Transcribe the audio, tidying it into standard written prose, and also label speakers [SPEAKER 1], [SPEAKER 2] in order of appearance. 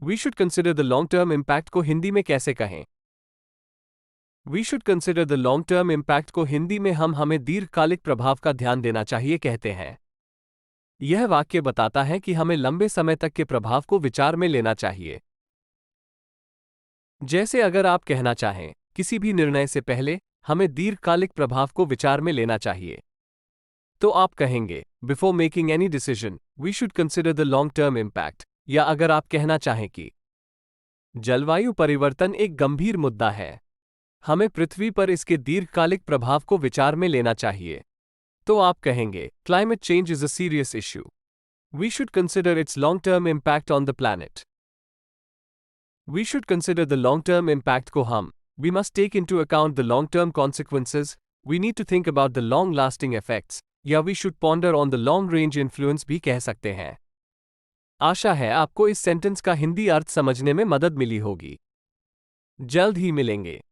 [SPEAKER 1] We should consider the long term impact को हिंदी में कैसे कहें? We should consider the long term impact को हिंदी में हम हमें दीर्घकालिक प्रभाव का ध्यान देना चाहिए कहते हैं। यह वाक्य बताता है कि हमें लंबे समय तक के प्रभाव को विचार में लेना चाहिए। जैसे अगर आप कहना चाहें, किसी भी निर्णय से पहले हमें दीर्घकालिक प्रभाव को विचार में लेना चाहिए, तो आप कहेंगे, before making any decision we should consider the long term impact. या अगर आप कहना चाहें कि जलवायु परिवर्तन एक गंभीर मुद्दा है, हमें पृथ्वी पर इसके दीर्घकालिक प्रभाव को विचार में लेना चाहिए, तो आप कहेंगे, climate change is a serious issue, we should consider its long term impact on the planet. We should consider the long term impact को हम we must take into account the long term consequences, we need to think about the long lasting effects, या we should ponder on the long range influence भी कह सकते हैं। आशा है आपको इस सेंटेंस का हिंदी अर्थ समझने में मदद मिली होगी। जल्द ही मिलेंगे।